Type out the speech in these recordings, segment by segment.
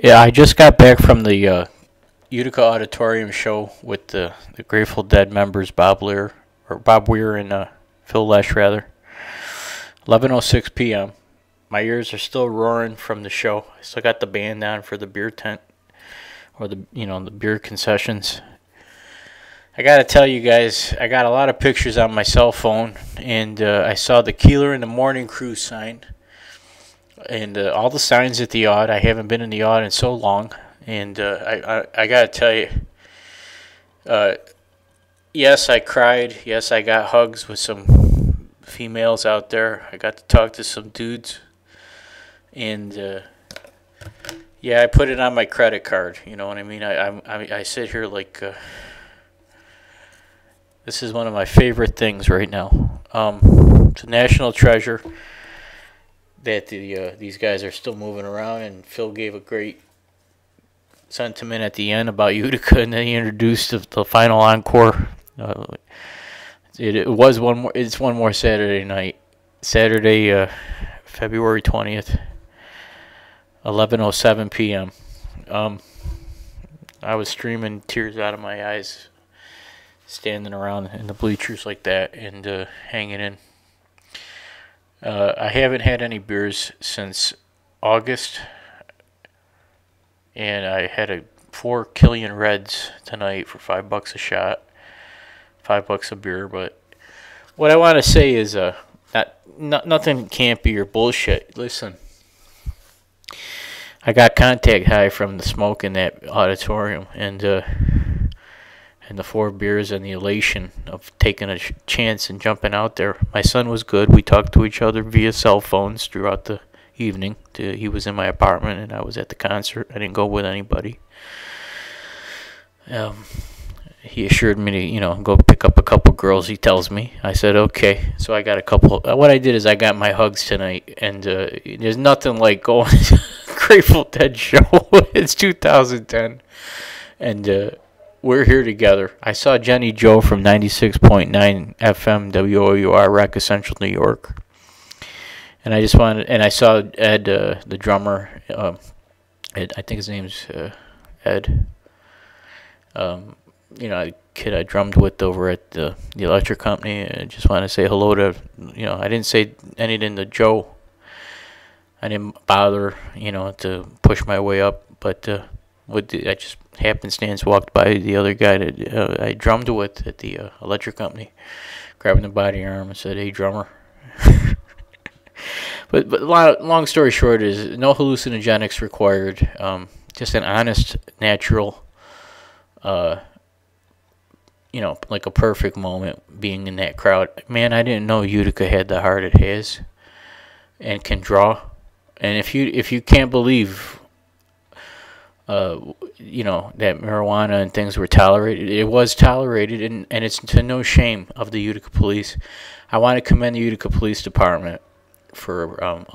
Yeah, I just got back from the Utica Auditorium show with the Grateful Dead members, Bob Weir and Phil Lesh, rather. 11:06 p.m. My ears are still roaring from the show. I still got the band on for the beer tent, or the beer concessions. I gotta tell you guys, I got a lot of pictures on my cell phone, and I saw the Keeler in the Morning Crew sign, and all the signs at the Aud. I haven't been in the Aud in so long, and I gotta tell you, yes, I cried. Yes, I got hugs with some females out there. I got to talk to some dudes, and yeah, I put it on my credit card. You know what I mean? I sit here like. This is one of my favorite things right now. It's a national treasure that these guys are still moving around, and Phil gave a great sentiment at the end about Utica, and then he introduced the final encore. It was one more. It's one more Saturday night, Saturday, February 20th, 11:07 p.m. I was streaming tears out of my eyes, standing around in the bleachers like that and hanging in. I haven't had any beers since August, and I had a 4 Killian Reds tonight for $5 a shot, $5 a beer. But what I want to say is, nothing campy or bullshit. Listen, I got contact high from the smoke in that auditorium, and the 4 beers and the elation of taking a chance and jumping out there. My son was good. We talked to each other via cell phones throughout the evening. He was in my apartment, and I was at the concert. I didn't go with anybody. He assured me to, go pick up a couple girls, he tells me. I said, okay. So I got a couple. What I did is I got my hugs tonight, and there's nothing like going to a Grateful Dead show. It's 2010. And we're here together. I saw Jenny Joe from 96.9 FM WOUR, Rock Central, New York. And I saw Ed, the drummer. Ed, I think his name's Ed. A kid I drummed with over at the electric company. I just want to say hello to, I didn't say anything to Joe. I didn't bother, to push my way up, but I just happenstance walked by the other guy that I drummed with at the electric company, grabbing him by the arm and said, "Hey, drummer." but long story short is no hallucinogenics required. Just an honest, natural, like a perfect moment being in that crowd. Man, I didn't know Utica had the heart it has and can draw. And if you can't believe that marijuana and things were tolerated. It was tolerated, and it's to no shame of the Utica Police. I want to commend the Utica Police Department for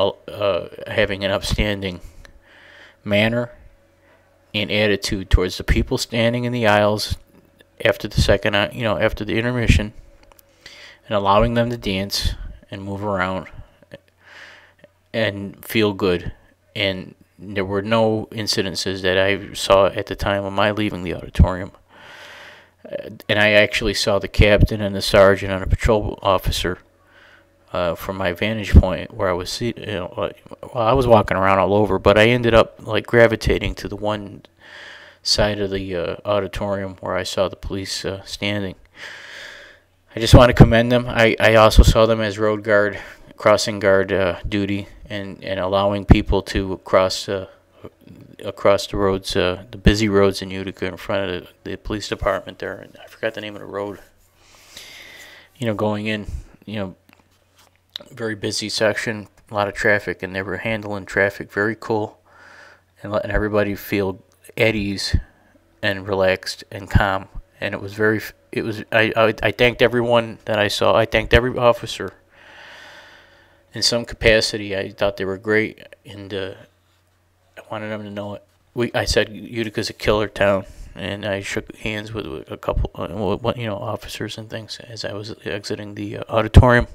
having an upstanding manner and attitude towards the people standing in the aisles after after the intermission, and allowing them to dance and move around and feel good. And there were no incidences that I saw at the time of my leaving the auditorium. And I actually saw the captain and the sergeant and a patrol officer from my vantage point where I was seated. I was walking around all over, but I ended up gravitating to the one side of the auditorium where I saw the police standing. I just want to commend them. I also saw them as road guard, crossing guard duty, and allowing people to cross across the roads, the busy roads in Utica in front of the police department there. And I forgot the name of the road. Going in, very busy section, a lot of traffic, and they were handling traffic very cool and letting everybody feel at ease and relaxed and calm. And I thanked everyone that I saw. I thanked every officer in some capacity. I thought they were great, and I wanted them to know it. I said Utica's a killer town, and I shook hands with a couple, officers and things as I was exiting the auditorium.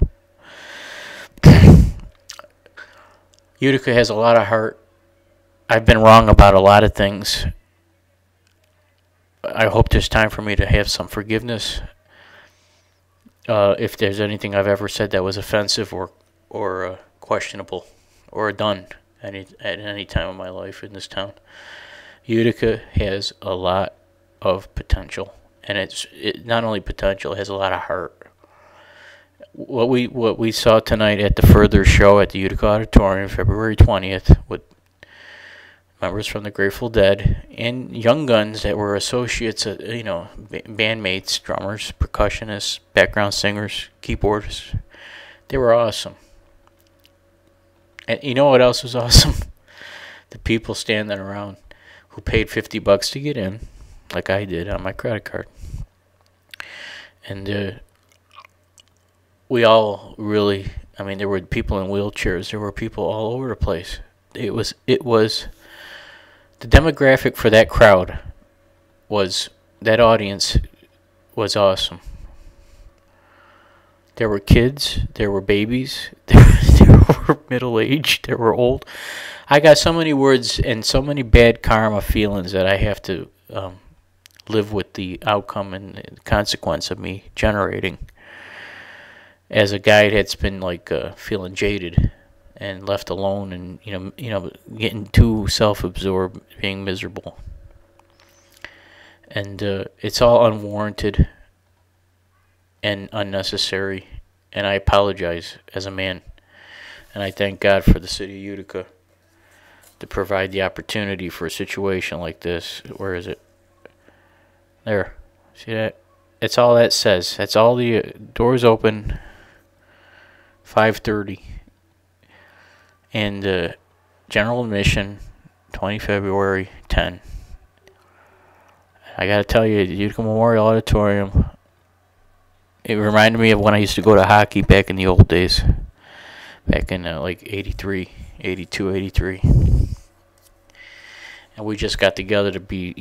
Utica has a lot of heart, I've been wrong about a lot of things. I hope there's time for me to have some forgiveness. If there's anything I've ever said that was offensive or questionable or done at any time of my life in this town. Utica has a lot of potential, and it not only potential, it has a lot of heart. What we saw tonight at the FURTHUR show at the Utica Auditorium, February 20th, with members from the Grateful Dead and young guns that were associates, bandmates, drummers, percussionists, background singers, keyboardists. They were awesome. And you know what else was awesome? The people standing around who paid $50 to get in, like I did on my credit card. And we all really, there were people in wheelchairs. There were people all over the place. It was the demographic for that crowd that audience was awesome. There were kids, there were babies, there were middle-aged, there were old. I got so many words and so many bad karma feelings that I have to live with the outcome and the consequence of me generating. As a guy that's been feeling jaded and left alone, and getting too self-absorbed, being miserable, and it's all unwarranted and unnecessary, and I apologize as a man, and I thank God for the city of Utica to provide the opportunity for a situation like this. Where is it? There, see that? That's all that says. That's all. The doors open 5:30. And general admission, 20 February, 10. I got to tell you, the Utica Memorial Auditorium, it reminded me of when I used to go to hockey back in the old days. Back in 83, 82, 83. And we just got together to be,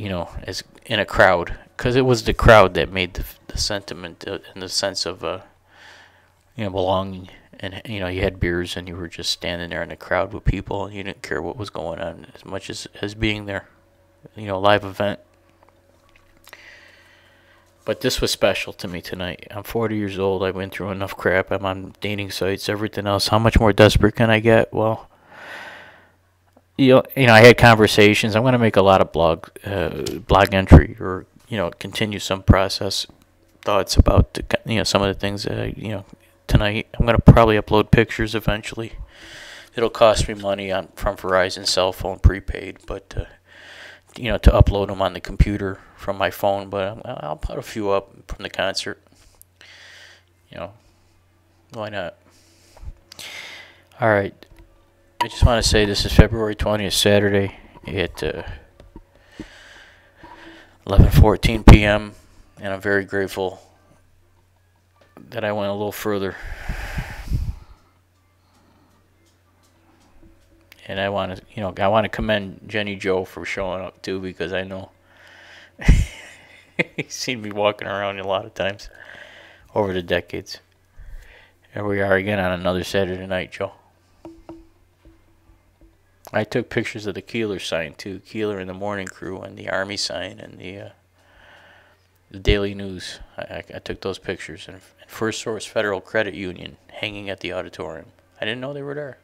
as in a crowd. Because it was the crowd that made the sentiment in the sense of, belonging. And, you had beers and you were just standing there in the crowd with people and you didn't care what was going on as much as being there. Live event. But this was special to me tonight. I'm 40 years old. I went through enough crap. I'm on dating sites, everything else. How much more desperate can I get? Well, I had conversations. I'm going to make a lot of blog entry or, continue some process thoughts about, some of the things that tonight. I'm going to probably upload pictures eventually. It'll cost me money from Verizon cell phone prepaid, but to upload them on the computer from my phone. But I'll put a few up from the concert. Why not? All right. I just want to say this is February 20th, Saturday at 11:14 p.m. and I'm very grateful that I went a little further. And I want to commend Jenny Joe for showing up too, because I know he's seen me walking around a lot of times over the decades. Here we are again on another Saturday night, Joe. I took pictures of the Keeler sign too, Keeler and the Morning Crew, and the Army sign, and the Daily News. I took those pictures, and First Source Federal Credit Union hanging at the auditorium. I didn't know they were there.